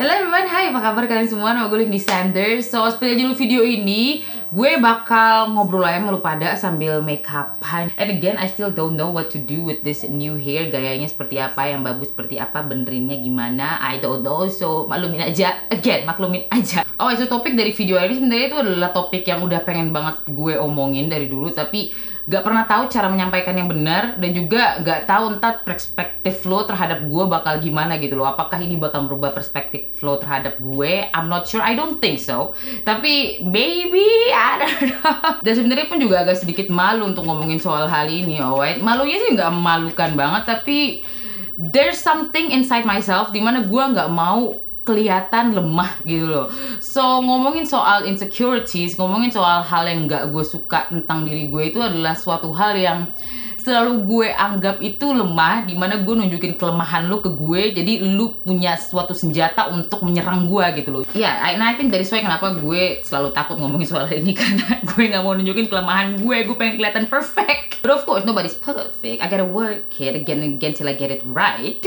Hello everyone, hai, apa kabar kalian semua? Nama gue Lindy Sanders. So, seperti aja dulu video ini, gue bakal ngobrol aja sama lu pada sambil make upan. And again, I still don't know what to do with this new hair. Gayanya seperti apa, yang bagus seperti apa, benerinnya gimana, I don't know. So, maklumin aja. Again, maklumin aja. Oh, so topik dari video ini sebenarnya itu adalah topik yang udah pengen banget gue omongin dari dulu, tapi gak pernah tahu cara menyampaikan yang benar, dan juga gak tahu entar perspektif lo terhadap gue bakal gimana gitu loh. Apakah ini bakal merubah perspektif lo terhadap gue? I'm not sure, I don't think so. Tapi maybe, I don't know. Dan sebenarnya pun juga agak sedikit malu untuk ngomongin soal hal ini, alright. Malunya sih gak memalukan banget, tapi there's something inside myself dimana gue gak mau kelihatan lemah gitu loh. So, ngomongin soal insecurities, ngomongin soal hal yang gak gue suka tentang diri gue itu adalah suatu hal yang selalu gue anggap itu lemah, dimana gue nunjukin kelemahan lu ke gue, jadi lu punya suatu senjata untuk menyerang gue gitu loh. Ya, yeah, I think dari why kenapa gue selalu takut ngomongin soal ini, karena gue gak mau nunjukin kelemahan gue pengen kelihatan perfect. But of course, nobody's perfect. I gotta work it again and again till I get it right.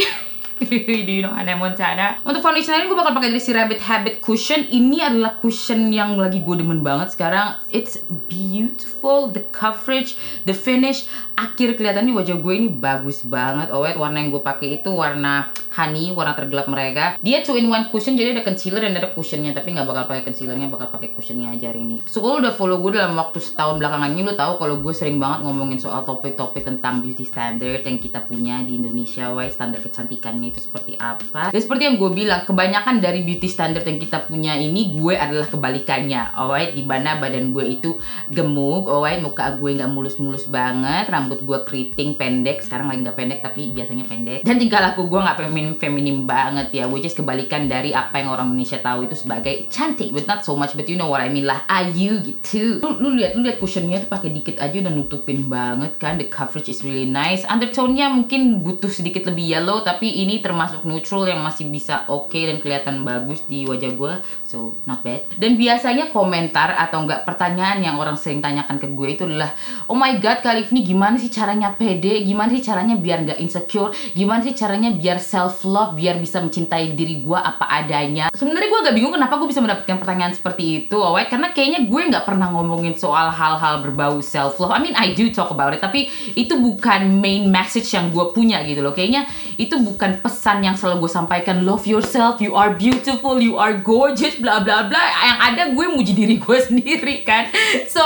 Do you know Hannah Montana? Untuk foundation ini gue bakal pakai dari si Rabbit Habit Cushion. Ini adalah cushion yang lagi gue demen banget sekarang. It's beautiful, the coverage, the finish. Akhir kelihatannya wajah gue ini bagus banget. Oh wait, warna yang gue pakai itu warna honey, warna tergelap mereka. Dia 2-in-1 cushion, jadi ada concealer dan ada cushionnya. Tapi nggak bakal pakai concealernya, bakal pakai cushionnya aja hari ini. So kalau udah follow gue dalam waktu setahun belakangan ini, lo tahu kalau gue sering banget ngomongin soal topik-topik tentang beauty standard yang kita punya di Indonesia. Why standar kecantikannya itu seperti apa? Dan seperti yang gue bilang, kebanyakan dari beauty standard yang kita punya ini gue adalah kebalikannya. Alright, di mana badan gue itu gemuk, alright, muka gue nggak mulus-mulus banget, rambut gue keriting pendek, sekarang lagi nggak pendek tapi biasanya pendek, dan tingkah laku gue nggak feminim banget ya, which is kebalikan dari apa yang orang Indonesia tahu itu sebagai cantik, but not so much, but you know what I mean lah, ayu gitu. Lu lihat cushionnya tuh pakai dikit aja udah nutupin banget kan, the coverage is really nice. Undertone-nya mungkin butuh sedikit lebih yellow, tapi ini termasuk neutral yang masih bisa oke dan kelihatan bagus di wajah gue, so not bad. Dan biasanya komentar atau enggak pertanyaan yang orang sering tanyakan ke gue itu adalah, oh my god Kak Livni, gimana sih caranya pede, gimana sih caranya biar nggak insecure, gimana sih caranya biar self love, biar bisa mencintai diri gue apa adanya. Sebenarnya gue agak bingung kenapa gue bisa mendapatkan pertanyaan seperti itu, alright, karena kayaknya gue nggak pernah ngomongin soal hal-hal berbau self love. I mean I do talk about it, tapi itu bukan main message yang gue punya gitu loh. Kayaknya itu bukan pesan yang selalu gue sampaikan, love yourself, you are beautiful, you are gorgeous, bla bla bla. Yang ada gue muji diri gue sendiri kan. So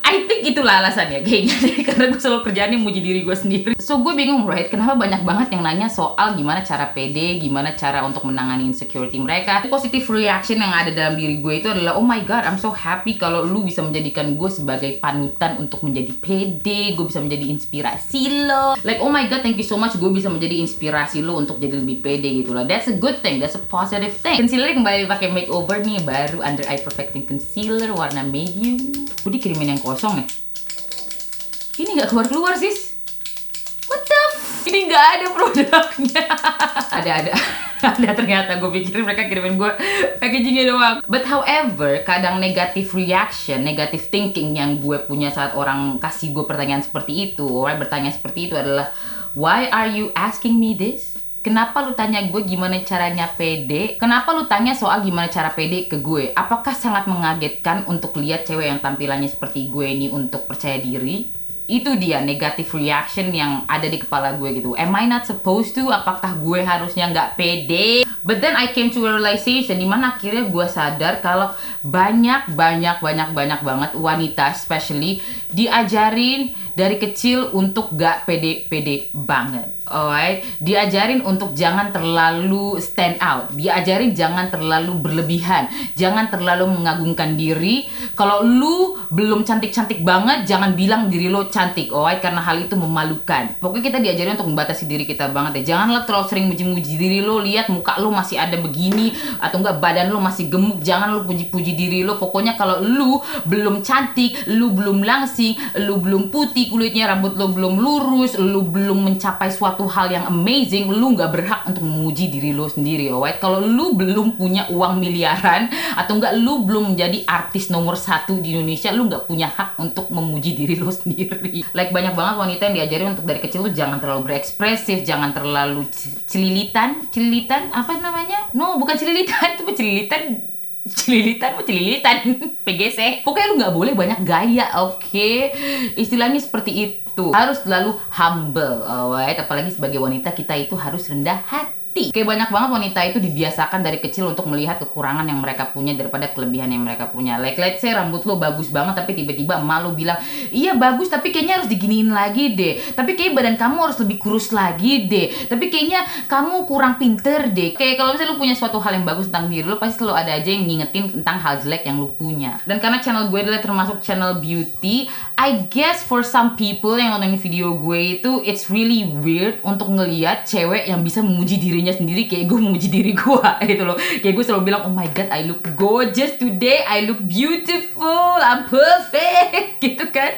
I think itulah alasannya kayaknya, karena gue selalu kerjaannya muji diri gue sendiri. So gue bingung, right, kenapa banyak banget yang nanya soal gimana cara pede, gimana cara untuk menangani insecurity mereka. Positive reaction yang ada dalam diri gue itu adalah, oh my god, I'm so happy kalau lu bisa menjadikan gue sebagai panutan untuk menjadi pede, gue bisa menjadi inspirasi lo. Like, oh my god, thank you so much, gue bisa menjadi inspirasi lo untuk jadi lebih pede gitu lah. That's a good thing, that's a positive thing. Concealer kembali pakai makeover nih, baru Under Eye Perfecting Concealer warna medium. Gue dikirimin yang kosong ya. Ini nggak keluar sis. What the ini nggak ada produknya. ada ternyata. Gue pikir mereka kirimin gue packagingnya doang. But however, kadang negative reaction, negative thinking yang gue punya saat orang kasih gue pertanyaan seperti itu, orang bertanya seperti itu adalah, why are you asking me this? Kenapa lu tanya gue gimana caranya pede? Kenapa lu tanya soal gimana cara pede ke gue? Apakah sangat mengagetkan untuk lihat cewek yang tampilannya seperti gue ini untuk percaya diri? Itu dia negative reaction yang ada di kepala gue gitu. Am I not supposed to? Apakah gue harusnya nggak pede? But then I came to a realization, dimana akhirnya gue sadar kalau banyak banget wanita especially diajarin dari kecil untuk gak pede-pede banget. Alright, diajarin untuk jangan terlalu stand out, diajarin jangan terlalu berlebihan, jangan terlalu mengagungkan diri. Kalau lu belum cantik-cantik banget, jangan bilang diri lo cantik, alright, karena hal itu memalukan. Pokoknya kita diajarin untuk membatasi diri kita banget ya. Janganlah terlalu sering muji-muji diri lo. Lihat muka lo masih ada begini, atau enggak badan lo masih gemuk, jangan lo puji-puji diri lo. Pokoknya kalau lu belum cantik, lu belum langsing, langsing, lu belum putih kulitnya, rambut lu belum lurus, lu belum mencapai suatu hal yang amazing, lu nggak berhak untuk memuji diri lu sendiri, alright? Kalau lu belum punya uang miliaran atau enggak lu belum menjadi artis nomor 1 di Indonesia, lu nggak punya hak untuk memuji diri lu sendiri. Like banyak banget wanita yang diajarin untuk dari kecil lu jangan terlalu berekspresif, jangan terlalu celilitan, apa namanya? No, bukan celilitan, itu celilitan PGC. Pokoknya lu nggak boleh banyak gaya, oke? Istilahnya seperti itu. Harus selalu humble, alright? Apalagi sebagai wanita kita itu harus rendah hati. Kayak banyak banget wanita itu dibiasakan dari kecil untuk melihat kekurangan yang mereka punya daripada kelebihan yang mereka punya. Like let's say rambut lo bagus banget tapi tiba-tiba emak lo bilang, iya bagus tapi kayaknya harus diginiin lagi deh. Tapi kayak badan kamu harus lebih kurus lagi deh. Tapi kayaknya kamu kurang pinter deh. Kayak kalau misalnya lo punya suatu hal yang bagus tentang diri lo, pasti selalu ada aja yang ngingetin tentang hal jelek yang lo punya. Dan karena channel gue adalah termasuk channel beauty, I guess for some people yang nonton video gue itu it's really weird untuk ngelihat cewek yang bisa memuji dirinya sendiri kayak gue memuji diri gue gitu loh. Kayak gue selalu bilang, oh my god, I look gorgeous today, I look beautiful, I'm perfect gitu kan.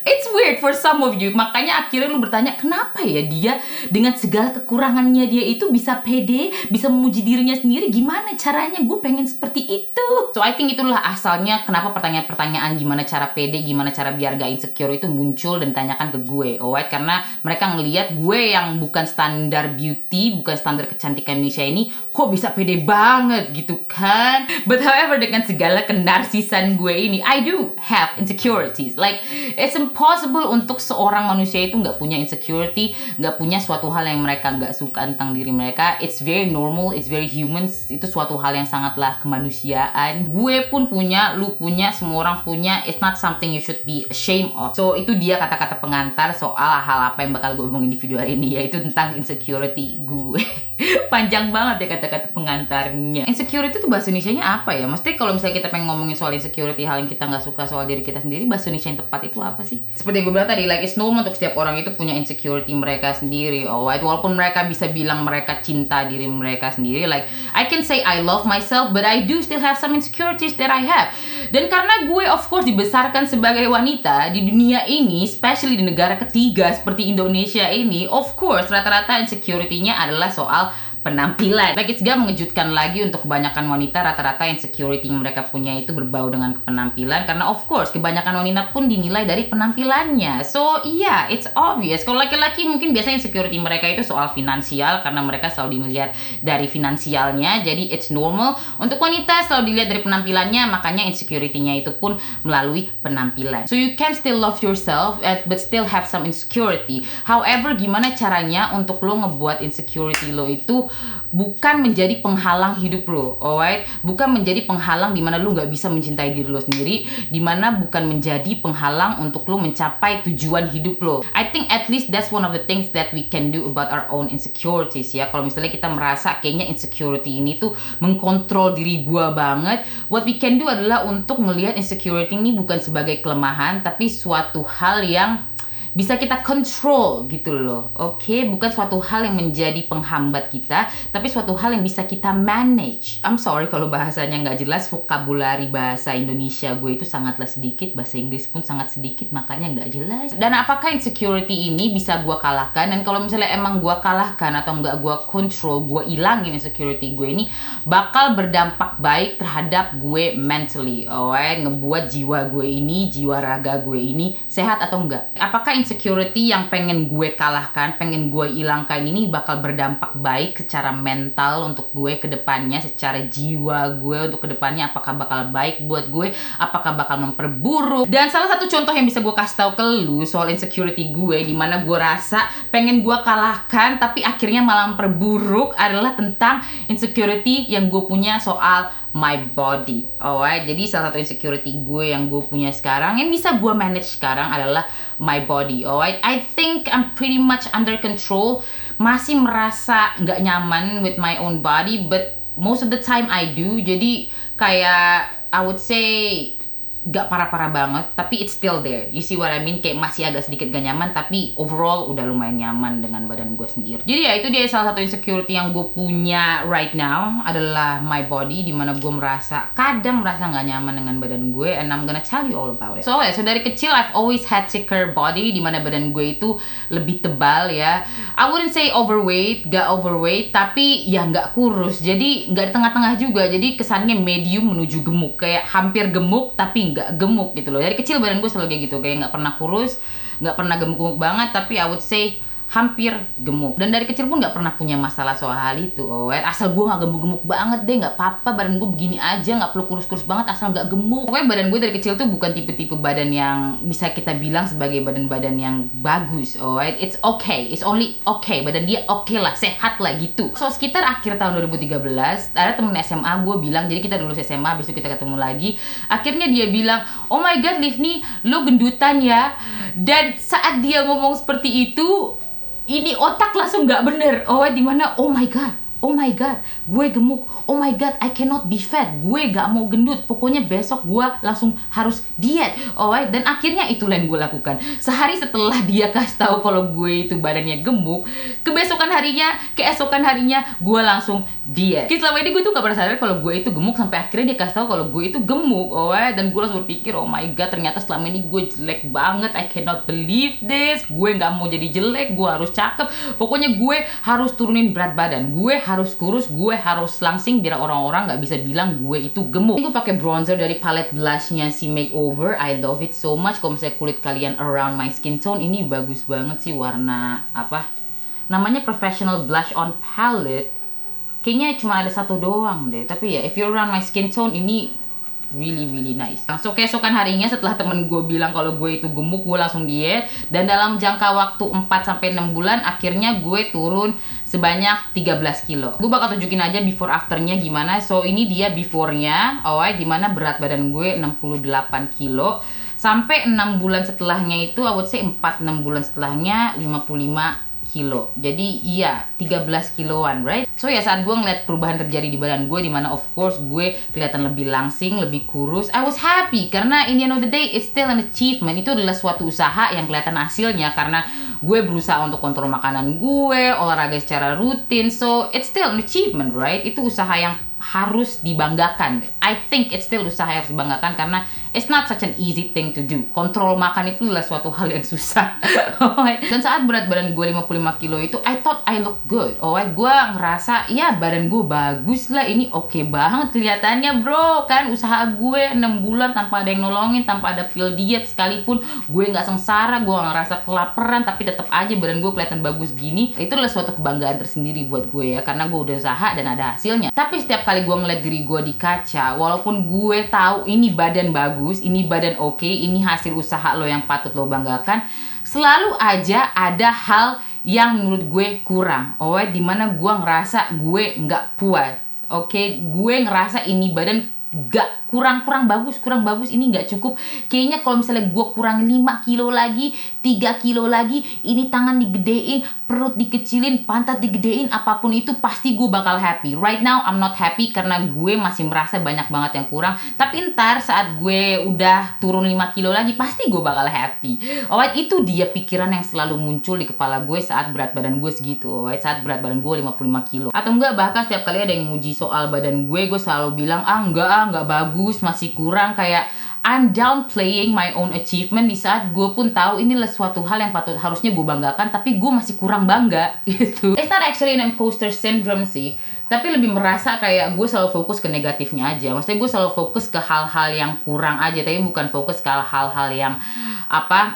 It's weird for some of you. Makanya akhirnya lu bertanya, kenapa ya dia dengan segala kekurangannya dia itu bisa pede, bisa memuji dirinya sendiri, gimana caranya? Gue pengen seperti itu. So I think itulah asalnya kenapa pertanyaan-pertanyaan gimana cara pede, gimana cara biar gak insecure itu muncul dan tanyakan ke gue, alright? Karena mereka ngelihat gue yang bukan standar beauty, bukan standar kecantikan Indonesia ini kok bisa pede banget gitu kan. But however, dengan segala kenarsisan gue ini, I do have insecurities. Like it's impossible untuk seorang manusia itu nggak punya insecurity, nggak punya suatu hal yang mereka nggak suka tentang diri mereka. It's very normal, it's very human. Itu suatu hal yang sangatlah kemanusiaan. Gue pun punya, lu punya, semua orang punya. It's not something you should be ashamed of. So itu dia kata-kata pengantar soal hal apa yang bakal gue omongin di video hari ini, yaitu tentang insecurity gue. Panjang banget ya kata-kata pengantarnya. Insecurity itu bahasa Indonesianya apa ya? Mesti kalau misalnya kita pengen ngomongin soal insecurity, hal yang kita nggak suka soal diri kita sendiri, bahasa Indonesia yang tepat itu apa sih? Seperti yang gue bilang tadi, like it's normal untuk setiap orang itu punya insecurity mereka sendiri. Alright, walaupun mereka bisa bilang mereka cinta diri mereka sendiri, like I can say I love myself, but I do still have some insecurities that I have. Dan karena gue of course dibesarkan sebagai wanita di dunia ini, especially di negara ketiga seperti Indonesia ini, of course rata-rata insecurity-nya adalah soal penampilan. Like it's gak mengejutkan lagi untuk kebanyakan wanita, rata-rata insecurity yang mereka punya itu berbau dengan penampilan, karena of course kebanyakan wanita pun dinilai dari penampilannya. So yeah, it's obvious. Kalau laki-laki mungkin biasanya insecurity mereka itu soal finansial, karena mereka selalu dilihat dari finansialnya, jadi it's normal. Untuk wanita selalu dilihat dari penampilannya, makanya insecurity-nya itu pun melalui penampilan. So you can still love yourself but still have some insecurity. However, gimana caranya untuk lo ngebuat insecurity lo itu bukan menjadi penghalang hidup lo, alright? Bukan menjadi penghalang dimana lo nggak bisa mencintai diri lo sendiri, dimana bukan menjadi penghalang untuk lo mencapai tujuan hidup lo. I think at least that's one of the things that we can do about our own insecurities ya. Kalau misalnya kita merasa kayaknya insecurity ini tuh mengkontrol diri gua banget, what we can do adalah untuk melihat insecurity ini bukan sebagai kelemahan, tapi suatu hal yang bisa kita control gitu loh, oke? Bukan suatu hal yang menjadi penghambat kita, tapi suatu hal yang bisa kita manage. I'm sorry kalau bahasanya nggak jelas, vokabulari bahasa Indonesia gue itu sangatlah sedikit, bahasa Inggris pun sangat sedikit, makanya nggak jelas. Dan apakah insecurity ini bisa gue kalahkan? Dan kalau misalnya emang gue kalahkan atau nggak gue control, gue ilangin insecurity gue ini, bakal berdampak baik terhadap gue mentally, alright? Ngebuat jiwa gue ini, jiwa raga gue ini sehat atau enggak? Apakah insecurity yang pengen gue kalahkan, pengen gue hilangkan ini bakal berdampak baik secara mental untuk gue ke depannya, secara jiwa gue untuk ke depannya, apakah bakal baik buat gue, apakah bakal memperburuk? Dan salah satu contoh yang bisa gue kasih tahu ke lu soal insecurity gue, dimana gue rasa pengen gue kalahkan tapi akhirnya malah memperburuk, adalah tentang insecurity yang gue punya soal my body. Alright, jadi salah satu insecurity gue yang gue punya sekarang, yang bisa gue manage sekarang adalah my body. Alright, I think I'm pretty much under control. Masih merasa nggak nyaman with my own body, but most of the time I do. Jadi kayak I would say gak parah-parah banget, tapi it's still there. You see what I mean? Kayak masih agak sedikit gak nyaman, tapi overall udah lumayan nyaman dengan badan gue sendiri. Jadi ya itu dia salah satu insecurity yang gue punya right now adalah my body, dimana gue kadang merasa gak nyaman dengan badan gue, and I'm gonna tell you all about it. So dari kecil I've always had thicker body, dimana badan gue itu lebih tebal ya. I wouldn't say overweight, gak overweight, tapi ya gak kurus. Jadi gak di tengah-tengah juga. Jadi kesannya medium menuju gemuk, kayak hampir gemuk tapi nggak gemuk gitu loh. Dari kecil badan gue selalu kayak gitu, kayak nggak pernah kurus, nggak pernah gemuk-gemuk banget, tapi I would say hampir gemuk. Dan dari kecil pun nggak pernah punya masalah soal hal itu. Asal gue nggak gemuk-gemuk banget deh, nggak apa-apa, badan gue begini aja, nggak perlu kurus-kurus banget, asal nggak gemuk. Pokoknya badan gue dari kecil tuh bukan tipe-tipe badan yang bisa kita bilang sebagai badan-badan yang bagus. It's okay, it's only okay, badan dia okay lah, sehat lah gitu. So sekitar akhir tahun 2013 ada temen SMA gue bilang, jadi kita lulus SMA, habis itu kita ketemu lagi. Akhirnya dia bilang, oh my god Livni, lo gendutan ya. Dan saat dia ngomong seperti itu, ini otak langsung nggak bener. Dimana oh my god, gue gemuk. Oh my god, I cannot be fat. Gue gak mau gendut. Pokoknya besok gue langsung harus diet. Dan akhirnya itulah yang gue lakukan. Sehari setelah dia kasih tahu kalau gue itu badannya gemuk, keesokan harinya gue langsung diet. Selama ini gue tuh gak pernah sadar kalau gue itu gemuk, sampai akhirnya dia kasih tahu kalau gue itu gemuk. Dan gue langsung berpikir, oh my god, ternyata selama ini gue jelek banget. I cannot believe this. Gue gak mau jadi jelek, gue harus cakep. Pokoknya gue harus turunin berat badan. Gue harus kurus, gue harus langsing biar orang-orang nggak bisa bilang gue itu gemuk. Ini gue pakai bronzer dari palette blushnya si Makeover. I love it so much. Kalau misalnya kulit kalian around my skin tone, ini bagus banget sih, warna apa? Namanya Professional Blush on Palette. Kayaknya cuma ada satu doang deh. Tapi ya, if you're around my skin tone, ini really nice. So keesokan harinya setelah temen gue bilang kalau gue itu gemuk, gue langsung diet. Dan dalam jangka waktu 4-6 bulan akhirnya gue turun sebanyak 13 kilo. Gue bakal tunjukin aja before afternya gimana. So ini dia before-nya, dimana berat badan gue 68 kilo. Sampai 6 bulan setelahnya itu, I would say 4-6 bulan setelahnya 55 kilo. Jadi iya 13 kiloan, right? So ya saat gue ngeliat perubahan terjadi di badan gue, dimana of course gue kelihatan lebih langsing, lebih kurus, I was happy karena in the end of the day it's still an achievement. Itu adalah suatu usaha yang kelihatan hasilnya karena gue berusaha untuk kontrol makanan gue, olahraga secara rutin. So it's still an achievement, right? Itu usaha yang harus dibanggakan. I think it's still usaha yang harus dibanggakan karena it's not such an easy thing to do. Kontrol makan itu adalah suatu hal yang susah. Dan saat berat badan gue 55 kilo itu, I thought I look good. Gue ngerasa, ya badan gue bagus lah, ini oke banget kelihatannya bro. Kan usaha gue 6 bulan tanpa ada yang nolongin, tanpa ada pil diet sekalipun. Gue gak sengsara, gue gak ngerasa kelaparan, tapi tetap aja badan gue kelihatan bagus gini. Itu adalah suatu kebanggaan tersendiri buat gue ya, karena gue udah usaha dan ada hasilnya. Tapi setiap kali gue ngeliat diri gue di kaca, walaupun gue tahu ini badan bagus, ini badan oke, ini hasil usaha lo yang patut lo banggakan, selalu aja ada hal yang menurut gue kurang. Dimana gue ngerasa gue nggak puas. Gue ngerasa ini badan gak kurang bagus, ini nggak cukup. Kayaknya kalau misalnya gue kurang 5 kilo lagi, 3 kilo lagi, ini tangan digedein, perut dikecilin, pantat digedein, apapun itu pasti gue bakal happy. Right now I'm not happy karena gue masih merasa banyak banget yang kurang. Tapi ntar saat gue udah turun 5 kilo lagi, pasti gue bakal happy. Itu dia pikiran yang selalu muncul di kepala gue saat berat badan gue segitu. Saat berat badan gue 55 kilo. Atau enggak, bahkan setiap kali ada yang muji soal badan gue selalu bilang, enggak bagus, masih kurang. Kayak I'm downplaying my own achievement di saat gue pun tahu ini adalah suatu hal yang harusnya gue banggakan, tapi gue masih kurang bangga gitu. It's not actually an imposter syndrome sih, tapi lebih merasa kayak gue selalu fokus ke negatifnya aja. Maksudnya gue selalu fokus ke hal-hal yang kurang aja, tapi bukan fokus ke hal-hal yang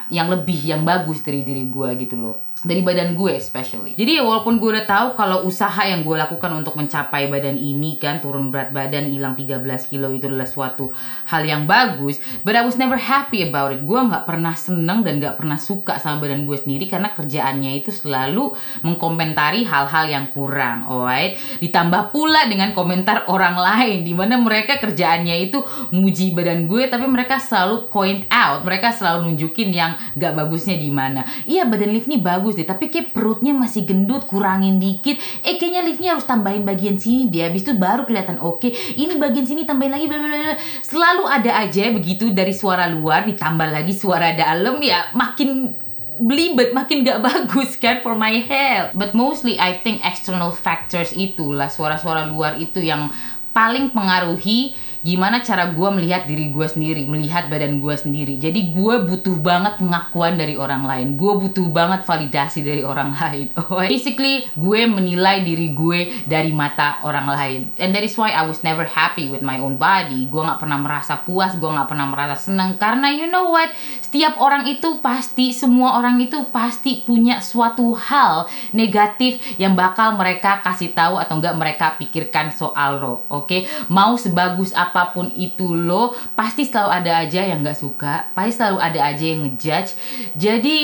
yang lebih, yang bagus dari diri gue gitu loh, dari badan gue especially. Jadi walaupun gue udah tahu kalau usaha yang gue lakukan untuk mencapai badan ini kan, turun berat badan, hilang 13 kilo itu adalah suatu hal yang bagus, but I was never happy about it. Gue nggak pernah seneng dan nggak pernah suka sama badan gue sendiri karena kerjaannya itu selalu mengkomentari hal-hal yang kurang, alright? Ditambah pula dengan komentar orang lain, dimana mereka kerjaannya itu muji badan gue, tapi mereka selalu point out, mereka selalu nunjukin yang nggak bagusnya di mana. Iya, badan Liv nih bagus bagus deh, tapi kayak perutnya masih gendut, kurangin dikit. Kayaknya liftnya harus tambahin bagian sini deh, habis itu baru kelihatan oke. Ini bagian sini tambahin lagi, blablabla. Selalu ada aja begitu, dari suara luar ditambah lagi suara dalam, ya makin belibet, makin gak bagus kan for my health. But mostly I think external factors itulah, suara-suara luar itu yang paling pengaruhi gimana cara gue melihat diri gue sendiri, melihat badan gue sendiri. Jadi gue butuh banget pengakuan dari orang lain, gue butuh banget validasi dari orang lain. Basically, gue menilai diri gue dari mata orang lain. And that is why I was never happy with my own body. Gue gak pernah merasa puas, gue gak pernah merasa senang. Karena you know what, setiap orang itu pasti, semua orang itu pasti punya suatu hal negatif yang bakal mereka kasih tahu atau enggak mereka pikirkan soal lo. Oke, mau sebagus apapun itu lo, pasti selalu ada aja yang nggak suka, pasti selalu ada aja yang ngejudge. Jadi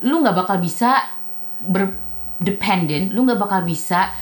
lu nggak bakal bisa berdependent, lu nggak bakal bisa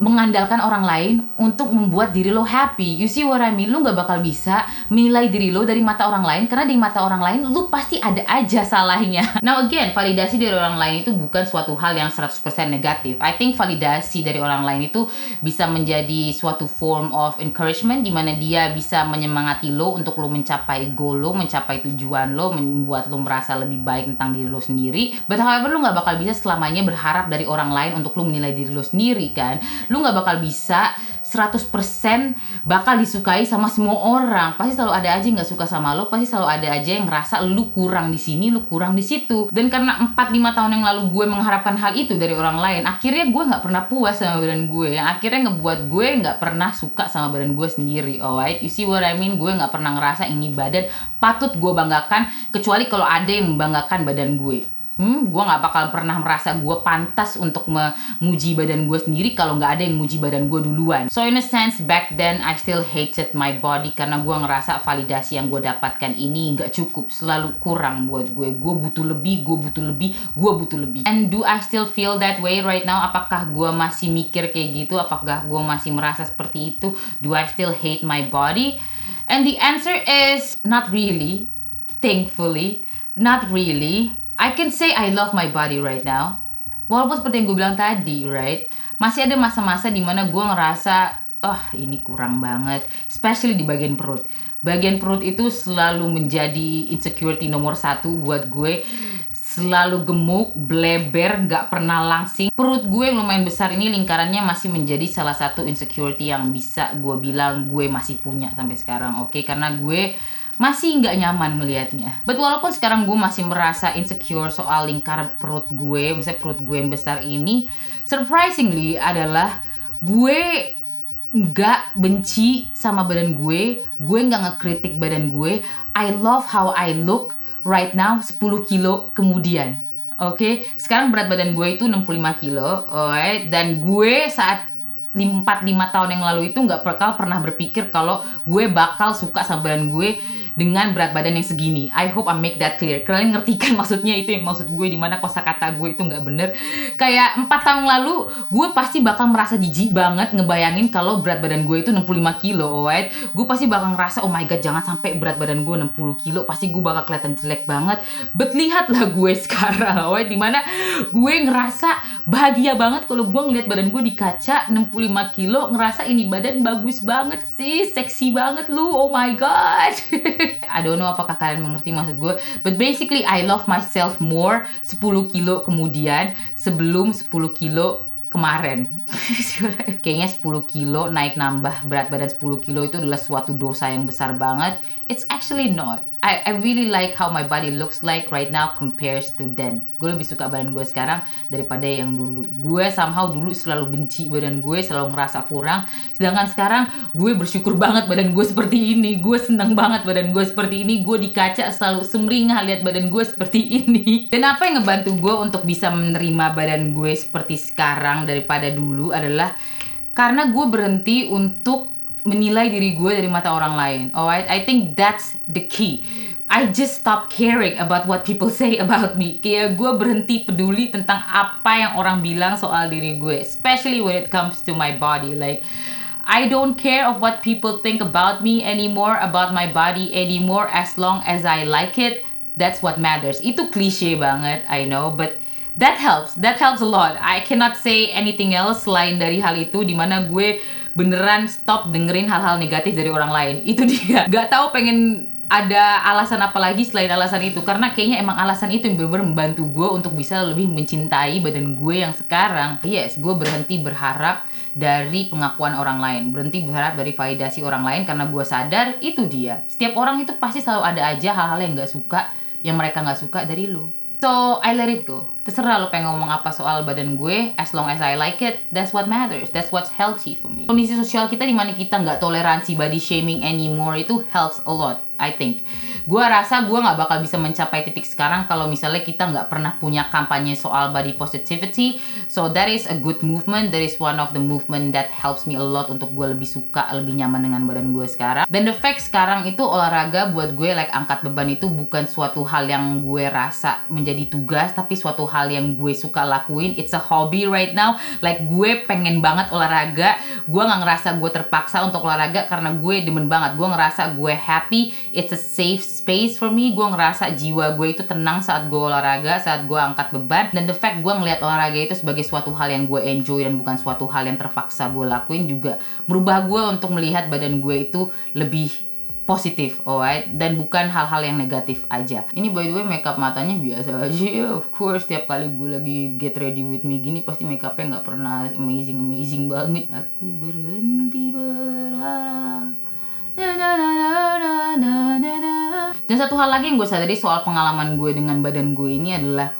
mengandalkan orang lain untuk membuat diri lo happy. You see what I mean? Lu gak bakal bisa menilai diri lo dari mata orang lain, karena di mata orang lain lu pasti ada aja salahnya. Now again, validasi dari orang lain itu bukan suatu hal yang 100% negatif. I think validasi dari orang lain itu bisa menjadi suatu form of encouragement, dimana dia bisa menyemangati lo untuk lo mencapai goal lo, mencapai tujuan lo, membuat lo merasa lebih baik tentang diri lo sendiri. But however, lu gak bakal bisa selamanya berharap dari orang lain untuk lo menilai diri lo sendiri kan. Lu gak bakal bisa 100% bakal disukai sama semua orang. Pasti selalu ada aja yang gak suka sama lo, pasti selalu ada aja yang ngerasa lu kurang di sini, lu kurang di situ. Dan karena 4-5 tahun yang lalu gue mengharapkan hal itu dari orang lain, akhirnya gue gak pernah puas sama badan gue, yang akhirnya ngebuat gue gak pernah suka sama badan gue sendiri. Alright, you see what I mean? Gue gak pernah ngerasa ini badan patut gue banggakan, kecuali kalau ada yang membanggakan badan gue. Gue gak bakal pernah merasa gue pantas untuk memuji badan gue sendiri kalau gak ada yang muji badan gue duluan. So in a sense, back then I still hated my body, karena gue ngerasa validasi yang gue dapatkan ini gak cukup, selalu kurang buat gue. Gue butuh lebih, gue butuh lebih, gue butuh lebih. And do I still feel that way right now? Apakah gue masih mikir kayak gitu? Apakah gue masih merasa seperti itu? Do I still hate my body? And the answer is not really. Thankfully, not really. I can say I love my body right now. Walaupun seperti yang gue bilang tadi, right? Masih ada masa-masa dimana gue ngerasa, ini kurang banget. Especially di bagian perut. Bagian perut itu selalu menjadi insecurity nomor 1 buat gue. Selalu gemuk, bleber, gak pernah langsing. Perut gue yang lumayan besar ini, lingkarannya masih menjadi salah satu insecurity yang bisa gue bilang gue masih punya sampai sekarang. Oke, karena gue masih nggak nyaman ngelihatnya. But walaupun sekarang gue masih merasa insecure soal lingkar perut gue, misalnya perut gue yang besar ini, surprisingly adalah gue nggak benci sama badan gue nggak ngekritik badan gue. I love how I look right now 10 kilo kemudian. Oke, sekarang berat badan gue itu 65 kilo, alright? Dan gue saat 4-5 tahun yang lalu itu nggak bakal pernah berpikir kalau gue bakal suka sama badan gue dengan berat badan yang segini. I hope I make that clear. Kalian ngerti kan maksudnya, itu yang maksud gue, dimana kosakata gue itu nggak bener. Kayak 4 tahun lalu gue pasti bakal merasa jijik banget ngebayangin kalau berat badan gue itu 65 kilo, alright? Gue pasti bakal ngerasa, oh my god, jangan sampai berat badan gue 60 kilo, pasti gue bakal kelihatan jelek banget. But lihatlah gue sekarang, alright? Dimana gue ngerasa bahagia banget kalau gue ngeliat badan gue di kaca 65 kilo, ngerasa ini badan bagus banget sih, seksi banget lu, oh my god. I don't know apakah kalian mengerti maksud gue, but basically I love myself more 10 kilo kemudian sebelum 10 kilo kemarin. Kayaknya 10 kilo naik nambah berat badan 10 kilo itu adalah suatu dosa yang besar banget. It's actually not. I really like how my body looks like right now compares to then. Gue lebih suka badan gue sekarang daripada yang dulu. Gue somehow dulu selalu benci badan gue, selalu ngerasa kurang. Sedangkan sekarang gue bersyukur banget badan gue seperti ini. Gue seneng banget badan gue seperti ini. Gue di kaca selalu sumringah lihat badan gue seperti ini. Dan apa yang ngebantu gue untuk bisa menerima badan gue seperti sekarang daripada dulu adalah karena gue berhenti untuk menilai diri gue dari mata orang lain. Alright, I think that's the key. I just stop caring about what people say about me. Kayak gue berhenti peduli tentang apa yang orang bilang soal diri gue, especially when it comes to my body. Like, I don't care of what people think about me anymore, about my body anymore, as long as I like it. That's what matters. Itu cliche banget, I know, but that helps a lot. I cannot say anything else selain dari hal itu, dimana gue beneran stop dengerin hal-hal negatif dari orang lain. Itu dia, gak tahu pengen ada alasan apa lagi selain alasan itu, karena kayaknya emang alasan itu yang bener-bener membantu gue untuk bisa lebih mencintai badan gue yang sekarang. Yes, gue berhenti berharap dari pengakuan orang lain, berhenti berharap dari validasi orang lain, karena gue sadar itu dia, setiap orang itu pasti selalu ada aja hal-hal yang gak suka, yang mereka gak suka dari lu. So, I let it go. Terserah lo pengen ngomong apa soal badan gue, as long as I like it, that's what matters. That's what's healthy for me. Kondisi sosial kita dimana kita nggak toleransi body shaming anymore, itu helps a lot, I think. Gue rasa gue nggak bakal bisa mencapai titik sekarang kalau misalnya kita nggak pernah punya kampanye soal body positivity. So that is a good movement. That is one of the movement that helps me a lot untuk gue lebih suka, lebih nyaman dengan badan gue sekarang. Dan the fact sekarang itu olahraga buat gue, like angkat beban itu bukan suatu hal yang gue rasa menjadi tugas, tapi suatu hal yang gue suka lakuin. It's a hobby right now. Like gue pengen banget olahraga. Gue nggak ngerasa gue terpaksa untuk olahraga karena gue demen banget. Gue ngerasa gue happy. It's a safe space for me. Gue ngerasa jiwa gue itu tenang saat gue olahraga, saat gue angkat beban. Dan the fact gue ngelihat olahraga itu sebagai suatu hal yang gue enjoy dan bukan suatu hal yang terpaksa gue lakuin juga merubah gue untuk melihat badan gue itu lebih positif, alright, dan bukan hal-hal yang negatif aja. Ini by the way makeup matanya biasa aja ya, of course. Tiap kali gue lagi get ready with me gini pasti makeupnya nggak pernah amazing banget. Aku berhenti berharap. Dan satu hal lagi yang gue sadari soal pengalaman gue dengan badan gue ini adalah,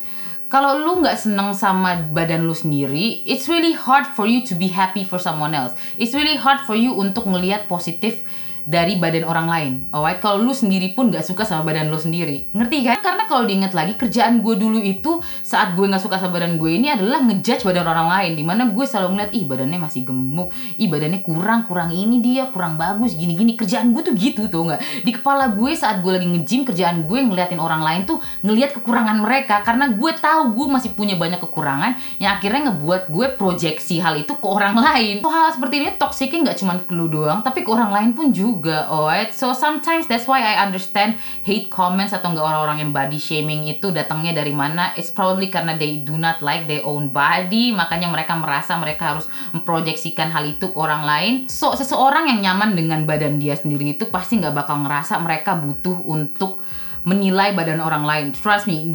kalau lu nggak seneng sama badan lu sendiri, it's really hard for you to be happy for someone else. It's really hard for you untuk ngelihat positif dari badan orang lain, alright? Kalau lu sendiri pun gak suka sama badan lu sendiri, ngerti kan? Karena kalau diinget lagi, kerjaan gue dulu itu saat gue gak suka sama badan gue ini adalah ngejudge badan orang lain, dimana gue selalu ngeliat, ih badannya masih gemuk, ih badannya kurang ini dia, kurang bagus, gini-gini. Kerjaan gue tuh gitu, tuh nggak? Di kepala gue saat gue lagi nge-gym, kerjaan gue ngeliatin orang lain tuh ngeliat kekurangan mereka, karena gue tahu gue masih punya banyak kekurangan yang akhirnya ngebuat gue proyeksi hal itu ke orang lain. So, hal seperti ini toksiknya nggak cuma ke lu doang, tapi ke orang lain pun juga. Alright, so sometimes that's why I understand hate comments atau enggak orang-orang yang body shaming itu datangnya dari mana. It's probably karena they do not like their own body, makanya mereka merasa mereka harus memproyeksikan hal itu ke orang lain. So seseorang yang nyaman dengan badan dia sendiri itu pasti nggak bakal ngerasa mereka butuh untuk menilai badan orang lain. Trust me,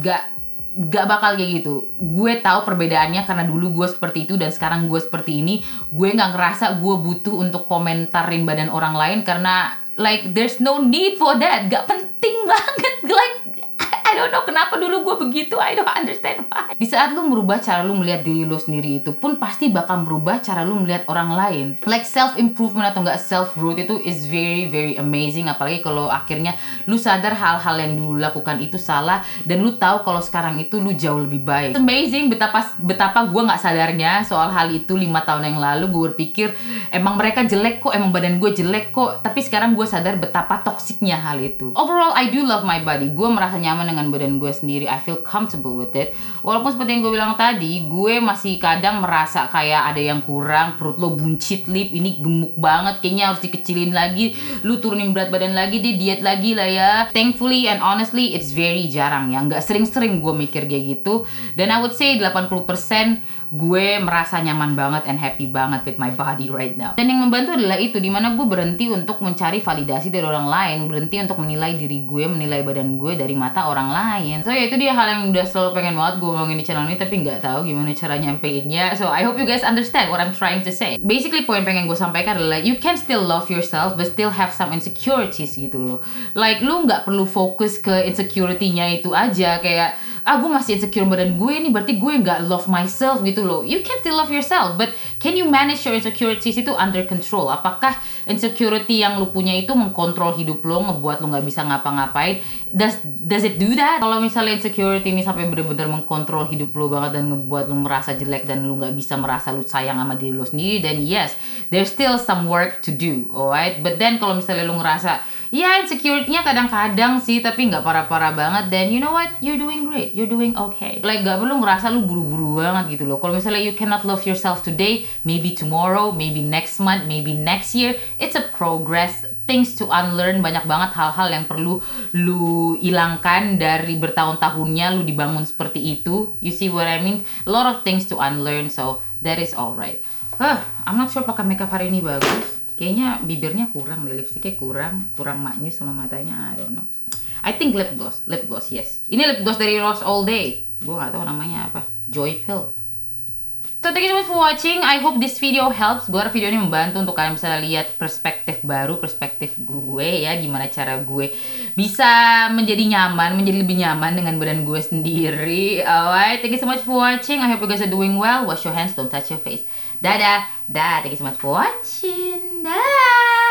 gak bakal kayak gitu. Gue tahu perbedaannya karena dulu gue seperti itu dan sekarang gue seperti ini. Gue gak ngerasa gue butuh untuk komentarin badan orang lain karena like there's no need for that. Gak penting banget. Like I don't know kenapa dulu gue begitu. I don't understand why. Di saat lu merubah cara lu melihat diri lu sendiri itu pun pasti bakal merubah cara lu melihat orang lain. Like self improvement atau enggak self growth itu is very amazing. Apalagi kalau akhirnya lu sadar hal-hal yang dulu lakukan itu salah dan lu tahu kalau sekarang itu lu jauh lebih baik. It's amazing betapa gue nggak sadarnya soal hal itu 5 tahun yang lalu. Gue berpikir emang mereka jelek kok, emang badan gue jelek kok. Tapi sekarang gue sadar betapa toksiknya hal itu. Overall I do love my body. Gue merasa nyaman dengan badan gue sendiri. I feel comfortable with it. Walaupun seperti yang gue bilang tadi, gue masih kadang merasa kayak ada yang kurang. Perut lo buncit lip, ini gemuk banget, kayaknya harus dikecilin lagi. Lu turunin berat badan lagi, dia diet lagi lah ya. Thankfully and honestly it's very jarang ya. Nggak sering-sering gue mikir kayak gitu. Dan I would say 80% gue merasa nyaman banget and happy banget with my body right now. Dan yang membantu adalah itu, dimana gue berhenti untuk mencari validasi dari orang lain, berhenti untuk menilai diri gue, menilai badan gue dari mata orang lain. So ya itu dia hal yang udah selalu pengen banget gue ngomongin di channel ini, tapi nggak tahu gimana cara nyampeinnya. So I hope you guys understand what I'm trying to say. Basically poin pengen gue sampaikan adalah you can still love yourself but still have some insecurities gitu loh. Like lu nggak perlu fokus ke insecurity-nya itu aja, kayak gue masih insecure badan gue nih, berarti gue nggak love myself gitu loh. You can still love yourself, but can you manage your insecurities itu under control? Apakah insecurity yang lu punya itu mengkontrol hidup lo, ngebuat lo nggak bisa ngapa-ngapain? Does it do that? Kalau misalnya insecurity ini sampai bener-bener mengkontrol hidup lo banget dan ngebuat lo merasa jelek dan lo nggak bisa merasa lo sayang sama diri lo sendiri, then yes, there's still some work to do, alright? But then kalau misalnya lo ngerasa ya insecurity-nya kadang-kadang sih tapi nggak parah-parah banget, then you know what, you're doing great, you're doing okay. Like gak perlu ngerasa lu buru-buru banget gitu loh. Kalau misalnya you cannot love yourself today, maybe tomorrow, maybe next month, maybe next year. It's a progress, things to unlearn, banyak banget hal-hal yang perlu lu hilangkan dari bertahun-tahunnya lu dibangun seperti itu. You see what I mean? A lot of things to unlearn, so that is alright. I'm not sure pakai makeup hari ini bagus. Kayaknya bibirnya kurang deh, lipstiknya kurang maknyus sama matanya, I don't know. I think lip gloss, yes. Ini lip gloss dari Rose All Day. Gue gak tahu namanya apa, Joy Pill. So thank you so much for watching. I hope this video helps. Gue harap video ini membantu untuk kalian bisa lihat perspektif baru, perspektif gue ya, gimana cara gue bisa menjadi lebih nyaman dengan badan gue sendiri. Alright, thank you so much for watching. I hope you guys are doing well. Wash your hands, don't touch your face. Dadah, thank you so much for watching. Dadah.